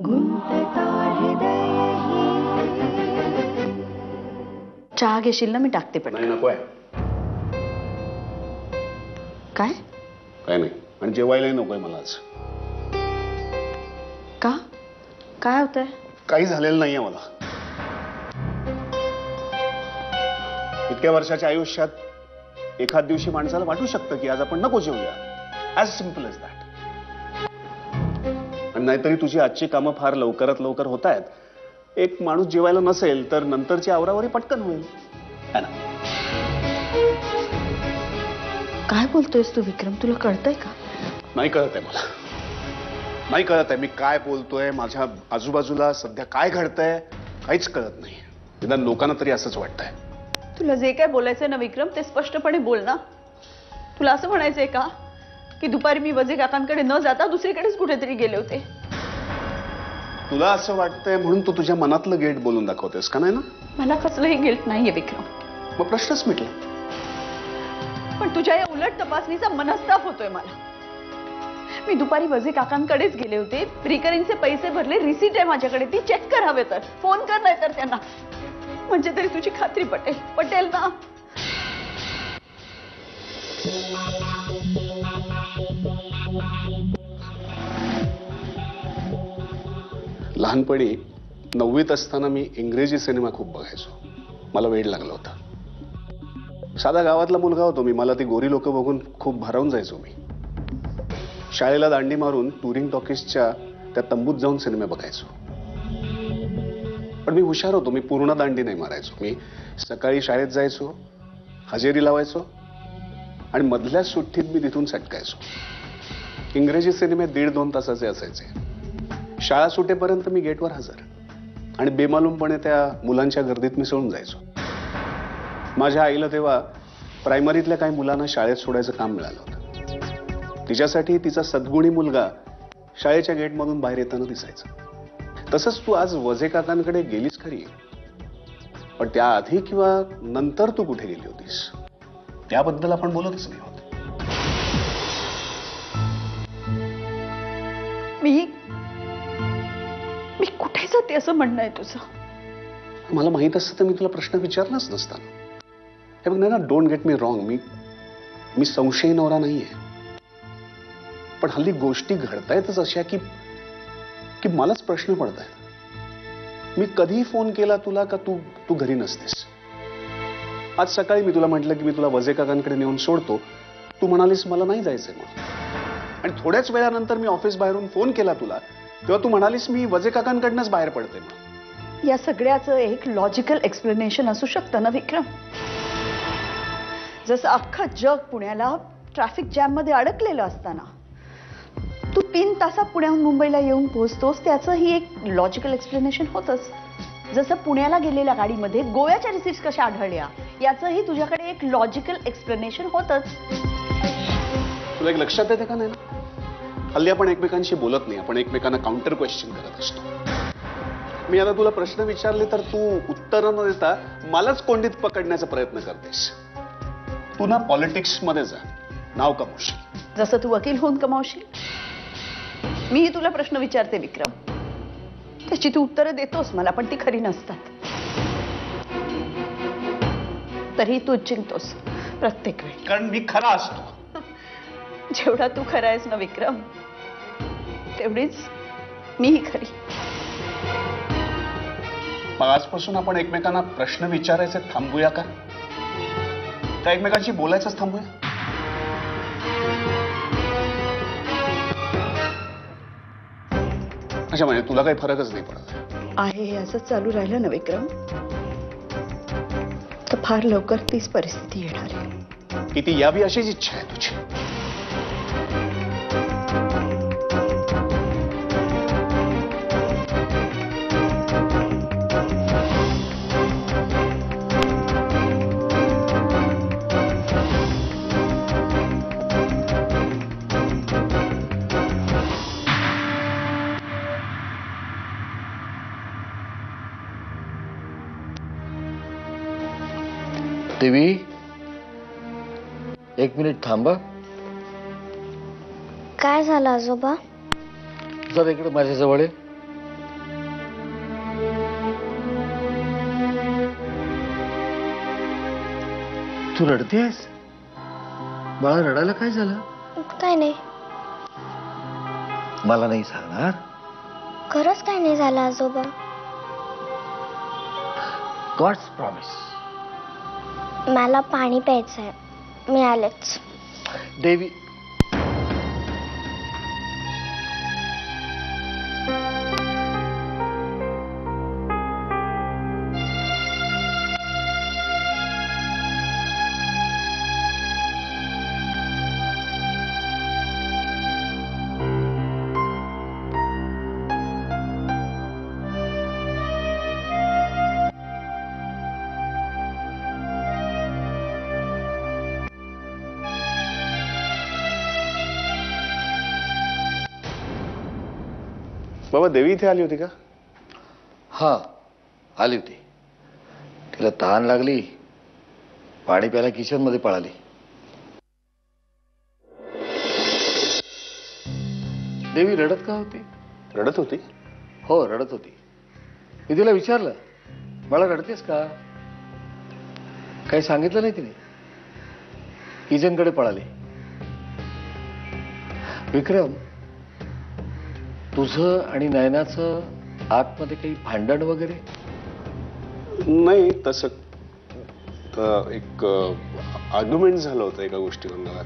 गुंतता हृदय चहा घेशील ना? मी टाकते पण. नाही नको आहे. काय? काय नाही. आणि जेवायलाही नकोय मला आज. का? काय होतंय? काही झालेलं नाहीये मला. इतक्या वर्षाच्या आयुष्यात एखाद दिवशी माणसाला वाटू शकतं की आज आपण नको जेवूया. As simple as that. आणि नाहीतरी तुझी आजची कामं फार लवकरात लवकर होत आहेत. एक माणूस जेवायला नसेल तर नंतरची आवरावरी पटकन होईल, है ना? काय बोलतोयस तू विक्रम? तुला कळतंय का? नाही कळत आहे मला. नाही कळत आहे मी काय बोलतोय. माझ्या आजूबाजूला सध्या काय घडतंय काहीच कळत नाही. निदान लोकांना तरी असंच वाटतंय. तुला जे काय बोलायचंय ना विक्रम ते स्पष्टपणे बोल ना. तुला असं म्हणायचंय का की दुपारी मी वजे काकांकडे न जाता दुसरीकडेच कुठेतरी गेले होते? तुला असं वाटतंय म्हणून तू तुझ्या मनातलं गेट बोलून दाखवतेस का? नाही ना? मला कसलंही गिल्ट नाहीये विक्रम. मग प्रश्नच मिटला. पण तुझ्या या उलट तपासणीचा मनस्ताप होतोय मला. मी दुपारी वजे काकांकडेच गेले होते. रिकरिंगचे पैसे भरले. रिसीट आहे माझ्याकडे. ती चेक कर हवे तर. फोन कर नाही तर त्यांना. म्हणजे तरी तुझी खात्री पटेल ना? लहानपणी 9वीत असताना मी इंग्रजी सिनेमा खूप बघायचो. मला वेड लागलं होतं. साधा गावातला मुलगा होतो मी. मला ती गोरी लोक बघून खूप भारावून जायचो मी. शाळेला दांडी मारून टुरिंग टॉकीजच्या त्या तंबूत जाऊन सिनेमे बघायचो. पण मी हुशार होतो. मी पूर्ण दांडी नाही मारायचो. मी सकाळी शाळेत जायचो, हजेरी लावायचो आणि मधल्या सुट्टीत मी तिथून सटकायचो. इंग्रजी सिनेमे 1.5-2 तासाचे असायचे. शाळा सुटेपर्यंत मी गेटवर हजर आणि बेमालूमपणे त्या मुलांच्या गर्दीत मिसळून जायचो. माझ्या आईला तेव्हा प्रायमरीतल्या काही मुलांना शाळेत सोडायचं काम मिळालं होतं. तिच्यासाठी तिचा सद्गुणी मुलगा शाळेच्या गेटमधून बाहेर येताना दिसायचा. तसंच तू आज वजे काकांकडे गेलीस खरी, पण त्याआधी किंवा नंतर तू कुठे गेली होतीस त्याबद्दल आपण बोलतच नाही होत. मी कुठे जाते असं म्हणणं आहे तुझं? मला माहित असतं तर मी तुला प्रश्न विचारलाच नसता. हे बघ ना, डोंट गेट मी रॉंग. मी संशयी नवरा नाहीये. पण हल्ली गोष्टी घडतायतच अशा की मलाच प्रश्न पडतायत. मी कधी फोन केला तुला का तू घरी नसतेस? आज सकाळी मी तुला म्हटलं की मी तुला वजे काकांकडे नेऊन सोडतो. तू म्हणालीस मला नाही जायचंय म्हणून. आणि थोड्याच वेळानंतर मी ऑफिस बाहेरून फोन केला तुला तेव्हा तू म्हणालीस मी वजे काकांकडनंच बाहेर पडते म्हणून. या सगळ्याचं एक लॉजिकल एक्सप्लेनेशन असू शकतं ना विक्रम? जसं अख्खं जग पुण्याला ट्रॅफिक जॅम मध्ये अडकलेलं असताना तू 3 तासात पुण्याहून मुंबईला येऊन पोहोचतोस, त्याचंही एक लॉजिकल एक्सप्लेनेशन होतंच. जसं पुण्याला गेलेल्या गाडीमध्ये गोव्याच्या रिसिप्ट्स कशा आढळल्या याचंही तुझ्याकडे एक लॉजिकल एक्सप्लेनेशन होतंच. तुला एक लक्षात येते का नाही ना? हल्ली आपण एकमेकांशी बोलत नाही. आपण एकमेकांना काउंटर क्वेश्चन करत असतो. मी आता तुला प्रश्न विचारले तर तू उत्तर न देता मलाच कोंडीत पकडण्याचा प्रयत्न करतेस. तू ना पॉलिटिक्स मध्ये जा, नाव कमवशील. जसं तू वकील होऊन कमावशील. मीही तुला प्रश्न विचारते विक्रम. त्याची तू उत्तरं देतोस मला, पण ती खरी नसतात. तरी तू जिंकतोस प्रत्येक वेळी. कारण मी खरा असतो. जेवढा तू खरा आहेस ना विक्रम तेवढीच मीही खरी. मग आजपासून आपण एकमेकांना प्रश्न विचारायचे थांबूया का? एकमेकांशी बोलायचंच थांबूया? अच्छा, म्हणजे तुला काही फरकच नाही पडत आहे? हे असंच चालू राहिलं ना विक्रम तर फार लवकर तीच परिस्थिती येणार आहे. किती यावी अशीच इच्छा आहे तुझी? देवी, 1 मिनिट थांबा. काय झालं आजोबा? जरा इकडे माझ्याजवळ ये. तू रडतेस? बाळा, रडायला काय झालं? काय नाही, मला नाही सांगणार? खरंच काय नाही झालं आजोबा. God's promise. मला पाणी प्यायचंय, मी आलेच. देवी, बाबा, देवी इथे आली होती का? हा, आली होती. तिला तहान लागली, पाणी प्यायला किचन मध्ये पळाली. देवी रडत का होती? रडत होती? हो, रडत होती. मी तिला विचारलं, मला रडतेस का? काही सांगितलं नाही तिने. किचनकडे पळाली. विक्रम, तुझं आणि नयनाचं आतमध्ये काही भांडण वगैरे? नाही, तसं एक आर्ग्युमेंट झालं होतं एका गोष्टीवर.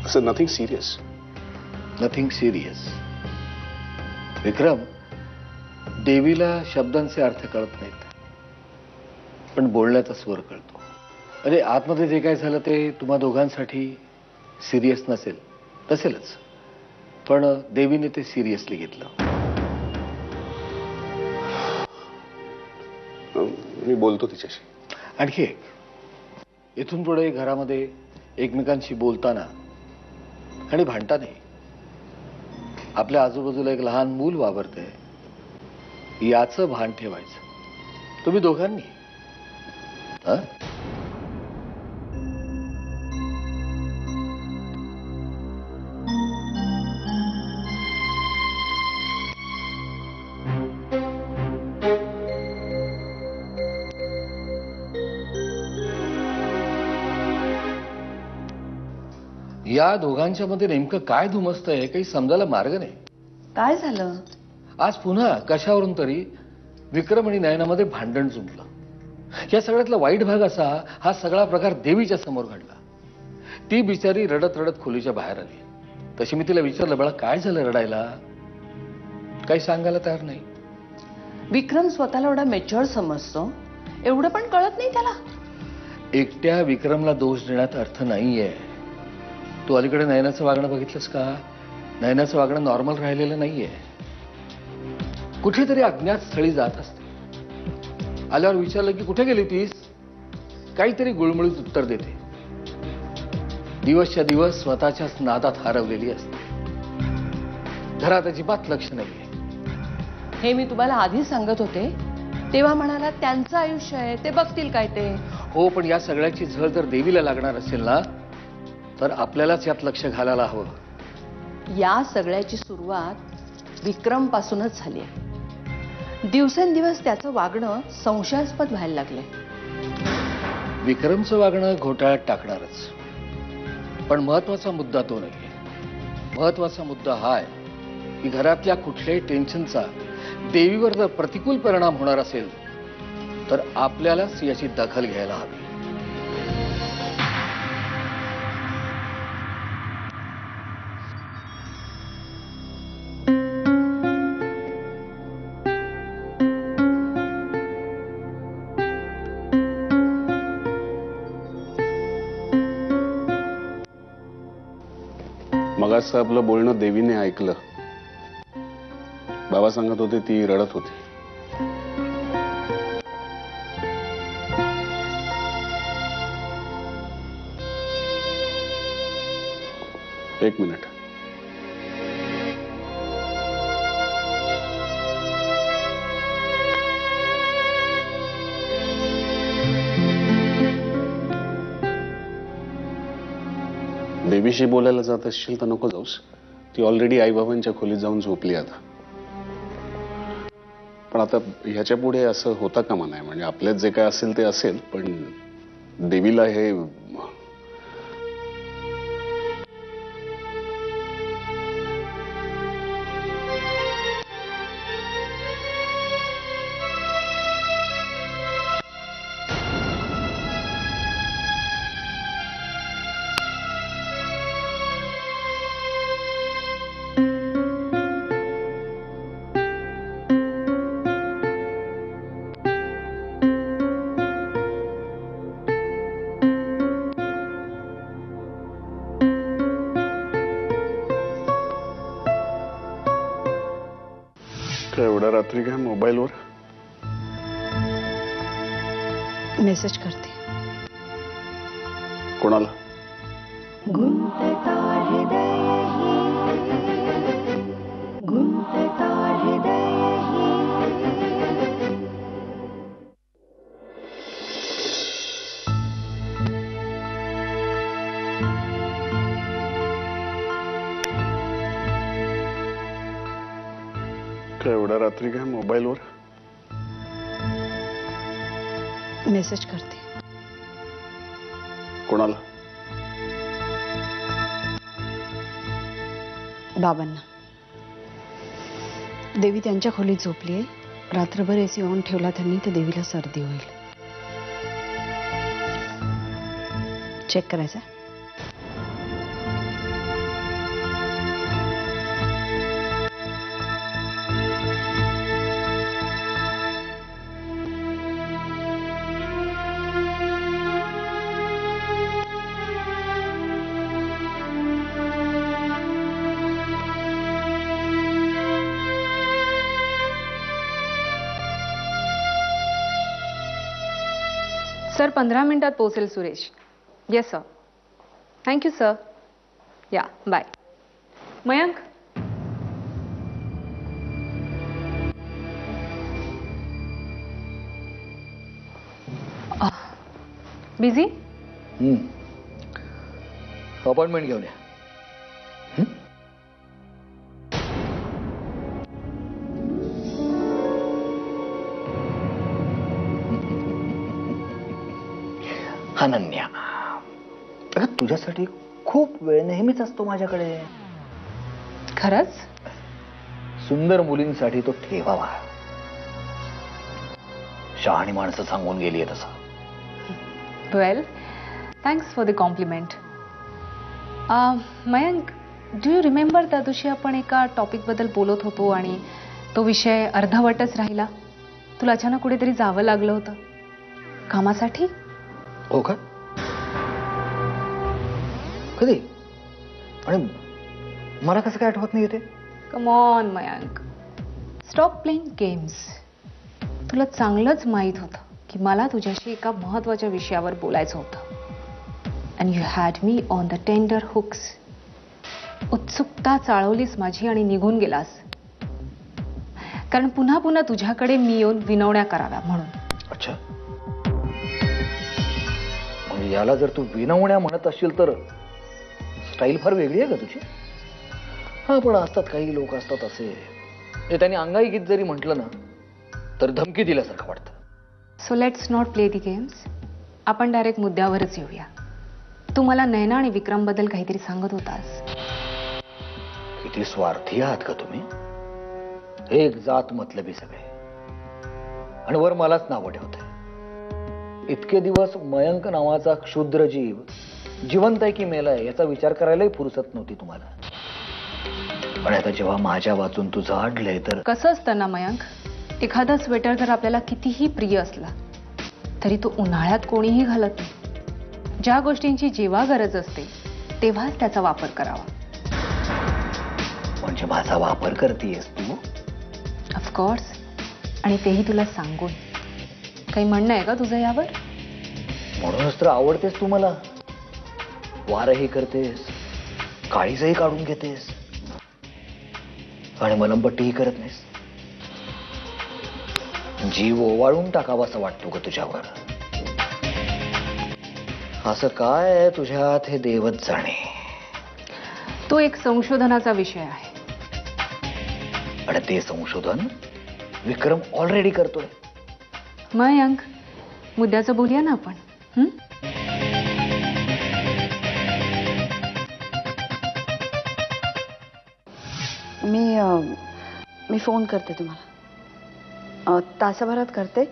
असं nothing serious. Nothing serious. Vikram, देवीला शब्दांचे अर्थ कळत नाहीत, पण बोलण्याचा स्वर कळतो. अरे, आतमध्ये जे काय झालं ते तुम्हा दोघांसाठी सिरियस नसेलच, पण देवीने ते सिरियसली घेतलं. मी बोलतो तिच्याशी. आणखी एक, इथून पुढे घरामध्ये एकमेकांशी बोलताना आणि भांडताना आपल्या आजूबाजूला एक लहान मूल वावरतंय याचं भान ठेवायचं तुम्ही दोघांनी. हं? या दोघांच्या मध्ये नेमकं काय धुमसतंय काही समजायला मार्ग नाही. काय झालं? आज पुन्हा कशावरून तरी विक्रम आणि नयनामध्ये भांडण जुंपलं. या सगळ्यातला वाईट भाग असा, हा सगळा प्रकार देवीच्या समोर घडला. ती बिचारी रडत रडत खोलीच्या बाहेर आली. तशी मी तिला विचारलं, बाळा काय झालं रडायला? काही सांगायला तयार नाही. विक्रम स्वतःला एवढा मेच्युअर समजतो, एवढं पण कळत नाही त्याला. एकट्या विक्रमला दोष देण्यात अर्थ नाहीये. तू अलीकडे नयनाचं वागणं बघितलंस का? नयनाचं वागणं नॉर्मल राहिलेलं नाहीये. कुठेतरी अज्ञात स्थळी जात असते. आल्यावर विचारलं की कुठे गेली तीस, काहीतरी गुळमुळीत उत्तर देते. दिवसच्या दिवस स्वतःच्याच नादात हरवलेली असते. घरात अजिबात लक्ष नाहीये. हे मी तुम्हाला आधी सांगत होते तेव्हा म्हणाला त्यांचं आयुष्य आहे, ते बघतील काय ते. हो, पण या सगळ्याची झळ जर देवीला लागणार असेल ना, तर आपल्यालाच यात लक्ष घालायला हवं. या सगळ्याची सुरुवात विक्रम पासूनच झाली आहे. दिवसेंदिवस त्याचं वागणं संशयास्पद व्हायला लागले. विक्रमचं वागणं घोटाळ्यात टाकणारच, पण महत्वाचा मुद्दा तो नाहीये. महत्वाचा मुद्दा हा आहे की घरातल्या कुठल्याही टेन्शनचा देवीवर जर प्रतिकूल परिणाम होणार असेल तर आपल्यालाच याची दखल घ्यायला हवी. मगाचं आपलं बोलणं देवीने ऐकलं. बाबा सांगत होते ती रडत होती. एक मिनिट. देवीशी बोलायला जात असशील तर नको जाऊस. ती ऑलरेडी आईबाबांच्या खोलीत जाऊन झोपली आता. पण आता ह्याच्या पुढे असं होता कामा नये. म्हणजे आपल्यात जे काय असेल ते असेल, पण देवीला हे रात्री काय मोबाईलवर मेसेज करते. कोणाला? काय एवढ्या रात्री काय मोबाईलवर मेसेज करते. कोणाला? बाबांना. देवी त्यांच्या खोलीत झोपली आहे. रात्रभर एसी ऑन ठेवला त्यांनी तर देवीला सर्दी होईल. चेक करायचा. सर 15 मिनिटात पोहोचेल Suresh. Yes sir. Thank you sir. या बाय. मयंक. बिझी? अपॉइंटमेंट घेऊन या. अनन्या, अगं तुझ्यासाठी खूप वेळ नेहमीच असतो माझ्याकडे. खरंच? सुंदर मुलींसाठी तो ठेवावा. शहाणी माणसं सांगून गेली आहे तसं. Well, thanks for the compliment. Mayank, do you remember त्या दिवशी आपण एका टॉपिकबद्दल बोलत होतो आणि तो विषय अर्धवटच राहिला? तुला अचानक कुठेतरी जावं लागलं होतं कामासाठी? हो का? कधी? आणि मला कसं काय आठवत नाही येते? Come on Mayank, stop playing games. तुला चांगलंच माहीत होतं की मला तुझ्याशी एका महत्त्वाच्या विषयावर बोलायचं होतं. And you had me on the tender hooks. उत्सुकता चाळवलीस माझी आणि निघून गेलास. कारण पुन्हा पुन्हा तुझ्याकडे मी येऊन विनवण्या कराव्या म्हणून. अच्छा, म्हणजे याला जर तू विनवण्या म्हणत असशील तर स्टाईल फार वेगळी आहे का तुझी? हा, पण असतात काही लोक असतात असे, ते त्यांनी अंगाई गीत जरी म्हटलं ना तर धमकी दिल्यासारखं वाटतं. So let's not play the games. आपण डायरेक्ट मुद्द्यावरच येऊया. तू मला नैना आणि विक्रम बद्दल काहीतरी सांगत होतास. किती स्वार्थी आहात का तुम्ही? एक जात मतलबी सगळे, आणि वर मलाच नावं ठेवतंय. इतके दिवस मयंक नावाचा क्षुद्र जीव जिवंत आहे की मेलाय याचा विचार करायलाही फुरसत नव्हती तुम्हाला. पण आता जेव्हा माझ्या वाचून तुझं अडलंय तर कसं असतं ना मयंक, एखादा स्वेटर जर आपल्याला कितीही प्रिय असला तरी तो उन्हाळ्यात कोणीही घालत नाही. ज्या गोष्टींची जेव्हा गरज असते तेव्हाच त्याचा वापर करावा. म्हणजे माझा वापर करतेयस तू? ऑफकोर्स, आणि तेही तुला सांगून. काही म्हणणं आहे का तुझं यावर? म्हणूनच तर आवडतेस तू मला. वारही करतेस, काळीजही काढून घेतेस, आणि मलमपट्टीही करत नाहीस. जीव ओवाळून टाकावासा वाटतो का तुझ्यावर? असं काय आहे तुझ्यात हे देवच जाणे. तो एक संशोधनाचा विषय आहे. आणि ते संशोधन विक्रम ऑलरेडी करतोय. मयंक, मुद्द्याचं बोलूया ना आपण. मी फोन करते तुम्हाला. तासाभरात करते.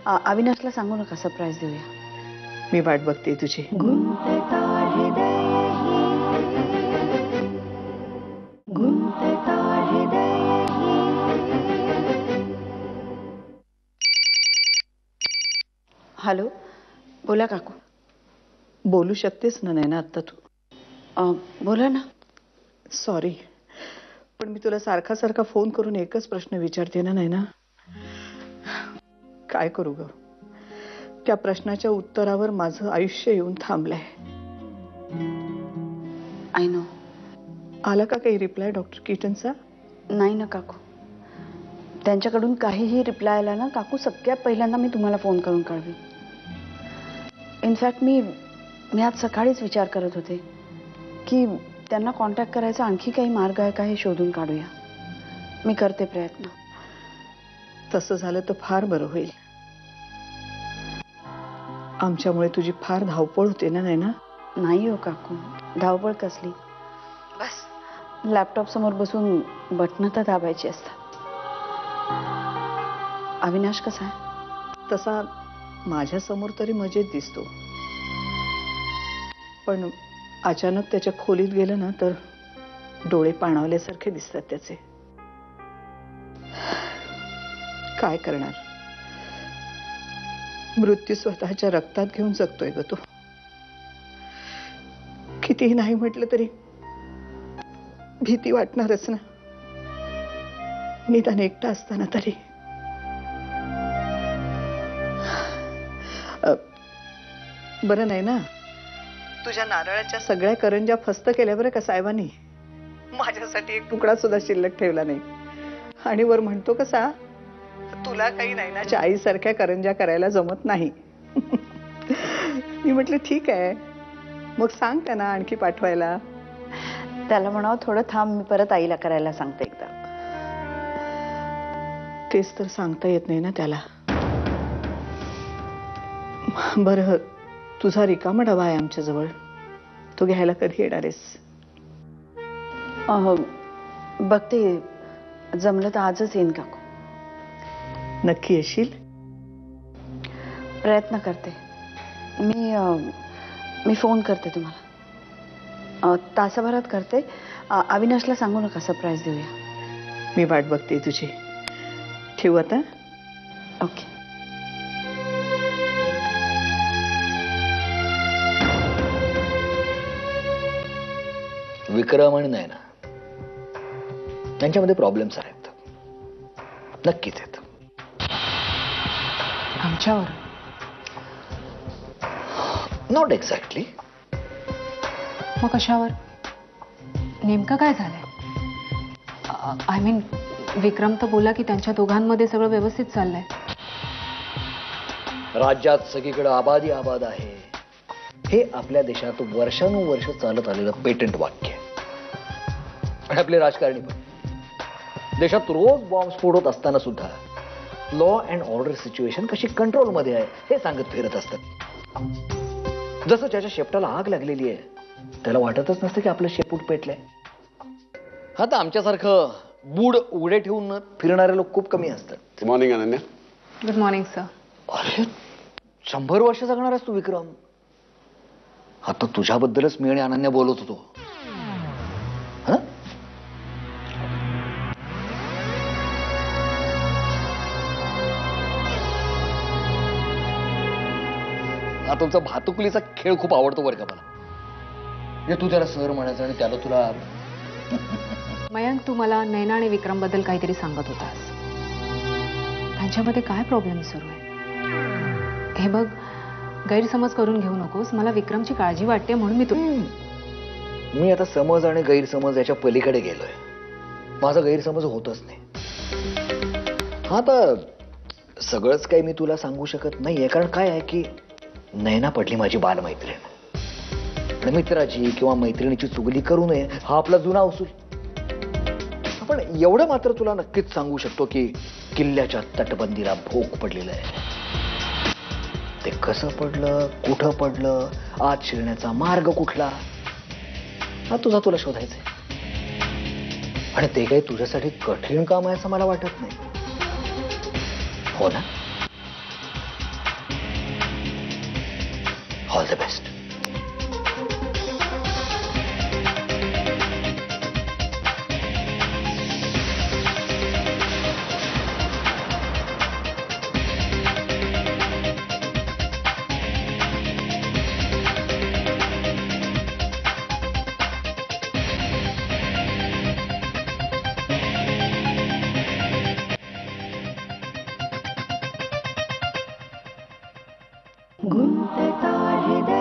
अविनाशला सांगू नका, सरप्राईज देऊया. मी वाट बघते तुझी. हॅलो, बोला काकू. बोलू शकतेस ना नैना आत्ता तू? बोला ना. सॉरी, पण मी तुला सारखा सारखा फोन करून एकच प्रश्न विचारते ना नैना. काय करू ग, त्या प्रश्नाच्या उत्तरावर माझं आयुष्य येऊन थांबलंय. I know. आला का काही रिप्लाय डॉक्टर कीटनचा? नाही ना काकू, त्यांच्याकडून काहीही रिप्लाय आला ना काकू, सगळ्यात पहिल्यांदा मी तुम्हाला फोन करून कळवी. इनफॅक्ट मी आज सकाळीच विचार करत होते की त्यांना कॉन्टॅक्ट करायचा आणखी काही मार्ग आहे का हे शोधून काढूया. मी करते प्रयत्न. तसं झालं तर फार बरं होईल. आमच्यामुळे तुझी फार धावपळ होते ना. नाही ना? नाही हो काकू, धावपळ कसली. बस लॅपटॉप समोर बसून बटणं तर दाबायची असतात. अविनाश कसा आहे? तसा माझ्या समोर तरी मजेत दिसतो, पण अचानक त्याच्या खोलीत गेलं ना तर डोळे पाणावल्यासारखे दिसतात त्याचे. काय करणार, मृत्यू स्वतःच्या रक्तात घेऊन जगतोय ग तो. कितीही नाही म्हटलं तरी भीती वाटणारच ना, निदान एकटा असताना तरी. बरं नाही ना, तुझ्या नारळाच्या सगळ्या करंज्या फस्त केल्या बरं का साहेबांनी. माझ्यासाठी एक तुकडा सुद्धा शिल्लक ठेवला नाही. आणि वर म्हणतो कसा, तुला काही नाही ना आईसारख्या करंज्या करायला जमत नाही. मी म्हटलं ठीक आहे, मग सांग त्यांना आणखी पाठवायला. त्याला म्हणावं थोडं थांब, मी परत आईला करायला सांगते एकदा. तेच तर सांगता येत नाही ना त्याला. बरं, तुझा रिकामा डबा आहे आमच्याजवळ, तो घ्यायला कधी येणार आहेस? बघते, जमलं तर आजच येईन काकू. नक्की येशील? प्रयत्न करते. मी फोन करते तुम्हाला, तासाभरात करते. अविनाशला सांगू नका, सरप्राईज देऊया. मी वाट बघते तुझी. ठेवू आता? ओके. विक्रम आणि नयना त्यांच्यामध्ये प्रॉब्लेम्स आहेत, नक्कीच आहेत. आमच्यावर? Not exactly. मग कशावर? नेमकं काय झालंय? आय मीन, विक्रम तर बोला की त्यांच्या दोघांमध्ये सगळं व्यवस्थित चाललंय. राज्यात सगळीकडे आबादी आबाद आहे, हे आपल्या देशात वर्षानुवर्ष चालत आलेलं पेटंट वाक्य आहे. आणि आपले राजकारणी पण देशात रोज बॉम्ब स्फोट होत असताना सुद्धा लॉ अँड ऑर्डर सिच्युएशन कशी कंट्रोलमध्ये आहे हे सांगत फिरत असतात. जसं ज्याच्या शेपटाला आग लागलेली आहे त्याला वाटतच नसतं की आपलं शेपूट पेटलंय. आता आमच्यासारखं बूड उघडे ठेवून फिरणारे लोक खूप कमी असतात. Good morning Ananya. Good morning sir. अरे 100 वर्ष जगणार आहेस तू विक्रम. आता तुझ्याबद्दलच मी आणि अनन्या बोलत होतो. तुमचा भातुकलीचा खेळ खूप आवडतो बरं का मला. तू त्याला सर म्हणायचं आणि त्याला तुला. मयंक, तू मला नैना आणि विक्रम बद्दल काहीतरी सांगत होतास. त्यांच्यामध्ये काय प्रॉब्लेम सुरू आहे? हे बघ, गैरसमज करून घेऊ नकोस. मला विक्रमची काळजी वाटते म्हणून मी आता समज आणि गैरसमज याच्या पलीकडे गेलोय. माझा गैरसमज होतच नाही. आता सगळंच काही मी तुला सांगू शकत नाहीये, कारण काय आहे की नैना पडली माझी बालमैत्रीण. मित्राची किंवा मैत्रिणीची चुगली करू नये हा आपला जुना उसूल. पण एवढं मात्र तुला नक्कीच सांगू शकतो की किल्ल्याच्या तटबंदीला भोक पडलेलं आहे. ते कसं पडलं, कुठं पडलं, आत शिरण्याचा मार्ग कुठला, हा तुला शोधायचंय. आणि ते काही तुझ्यासाठी कठीण काम आहे असं मला वाटत नाही. हो ना? All the best. गुंतता हृदय